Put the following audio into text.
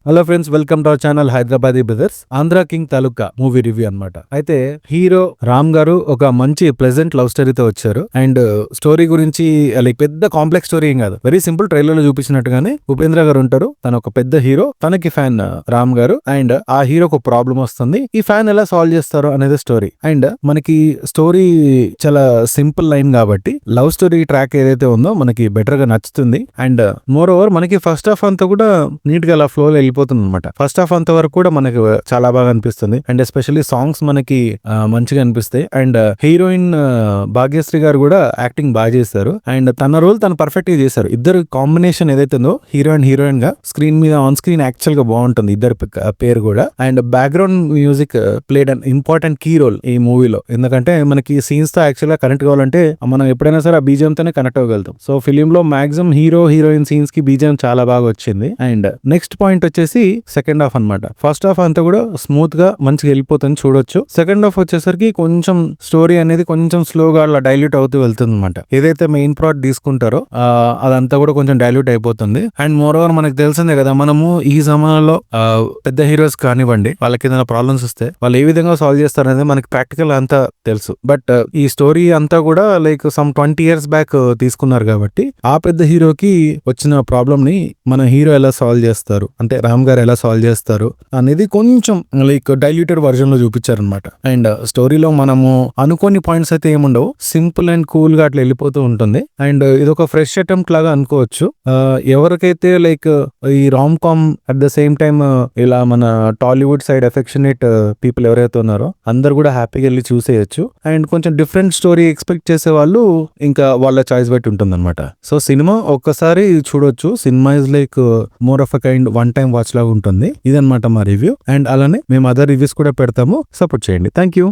Hello friends, welcome to our channel Hyderabadi brothers. Andhra king taluka movie review అన్నమాట. అయితే hero Ram గారు ఒక మంచి ప్లెజెంట్ లవ్ స్టోరీతో వచ్చారు. అండ్ స్టోరీ గురించి లైక్ పెద్ద కాంప్లెక్స్ స్టోరీ ఏం కాదు, వెరీ సింపుల్. ట్రైలర్ లో చూపించినట్టుగానే ఉపేంద్ర గారు ఉంటారు, తన ఒక పెద్ద హీరో, తనకి ఫ్యాన్ రామ్ గారు. అండ్ ఆ హీరోకి ఒక ప్రాబ్లం వస్తుంది, ఈ ఫ్యాన్ ఎలా సాల్వ్ చేస్తారు అనేది స్టోరీ. అండ్ మనకి స్టోరీ చాలా సింపుల్ లైన్ కాబట్టి లవ్ స్టోరీ ట్రాక్ ఏదైతే ఉందో మనకి బెటర్ గా నచ్చుతుంది. అండ్ మోర్ ఓవర్ మనకి ఫస్ట్ హాఫ్ అంతా కూడా నీట్ గా అలా ఫ్లో వెళ్ళిపోతుంది అనమాట. ఫస్ట్ హాఫ్ అంత వరకు కూడా మనకి చాలా బాగా అనిపిస్తుంది. అండ్ ఎస్పెషల్లీ సాంగ్స్ మనకి మంచిగా అనిపిస్తాయి. అండ్ హీరోయిన్ భాగ్యశ్రీ గారు కూడా యాక్టింగ్ బాగా చేశారు. అండ్ తన రోల్ తను పర్ఫెక్ట్ గా చేశారు. ఇద్దరు కాంబినేషన్ ఏదైతే ఉందో హీరో అండ్ హీరోయిన్ గా స్క్రీన్ మీద ఆన్ స్క్రీన్ యాక్చువల్ గా బాగుంటుంది, ఇద్దరు పేరు కూడా. And background music played an important key role ఈ మూవీలో. ఎందుకంటే మనకి సీన్స్ తో యాక్చువల్ గా కనెక్ట్ కావాలంటే మనం ఎప్పుడైనా సరే ఆ బీజిఎం తోనే కనెక్ట్ అవ్వగలుగుతాం. సో ఫిలిం లో మాక్సిమం హీరో హీరోయిన్ సీన్స్ కి బీజిఎం చాలా బాగా వచ్చింది. అండ్ నెక్స్ట్ పాయింట్ వచ్చేసి సెకండ్ హాఫ్ అన్నమాట. ఫస్ట్ హాఫ్ అంతా కూడా స్మూత్ గా మంచిగా వెళ్ళిపోతుంది, చూడొచ్చు. సెకండ్ హాఫ్ వచ్చేసరికి కొంచెం స్టోరీ అనేది కొంచెం స్లోగా అలా డైల్యూట్ అవుతూ వెళ్తుంది అనమాట. ఏదైతే మెయిన్ ప్లాట్ తీసుకుంటారో అదంతా కూడా కొంచెం డైల్యూట్ అయిపోతుంది. అండ్ మోర్ ఓవర్ మనకు తెలిసిందే కదా, మనము ఈ జమానాలో పెద్ద హీరోస్ కానివ్వండి, వాళ్ళకి ఏదైనా ప్రాబ్లమ్స్ వస్తే వాళ్ళు ఏ విధంగా సాల్వ్ చేస్తారనేది మనకి ప్రాక్టికల్ అంతా తెలుసు. బట్ ఈ స్టోరీ అంతా కూడా లైక్ సమ్ 20 years బ్యాక్ తీసుకున్నారు కాబట్టి ఆ పెద్ద హీరోకి వచ్చిన ప్రాబ్లమ్ ని మన హీరో ఎలా సాల్వ్ చేస్తారు, అంటే రామ్ గారు ఎలా సాల్వ్ చేస్తారు అనేది కొంచెం లైక్ డైల్యూటెడ్ వర్జన్ లో చూపించారనమాట. అండ్ స్టోరీలో మనము అనుకోని పాయింట్స్ అయితే ఏముండవు, సింపుల్ అండ్ కూల్ గా అట్లా వెళ్ళిపోతూ ఉంటుంది. అండ్ ఇది ఒక ఫ్రెష్ అటెంప్ట్ లాగా అనుకోవచ్చు. ఎవరికైతే లైక్ ఈ Ram came at the same time ఇలా మన టాలీవుడ్ సైడ్ ఎఫెక్షనేట్ పీపుల్ ఎవరైతే ఉన్నారో అందరు కూడా హ్యాపీగా వెళ్ళి చూసేయచ్చు. అండ్ కొంచెం డిఫరెంట్ స్టోరీ ఎక్స్పెక్ట్ చేసే వాళ్ళు ఇంకా వాళ్ళ చాయిస్ బట్టి ఉంటుంది అనమాట. సో సినిమా ఒక్కసారి చూడొచ్చు. Cinema is like more of a kind one time watch లాగా ఉంటుంది. ఇదన్నమాట మా రివ్యూ. అండ్ అలానే మేము అదర్ రివ్యూస్ కూడా పెడతాము, సపోర్ట్ చేయండి. Thank you.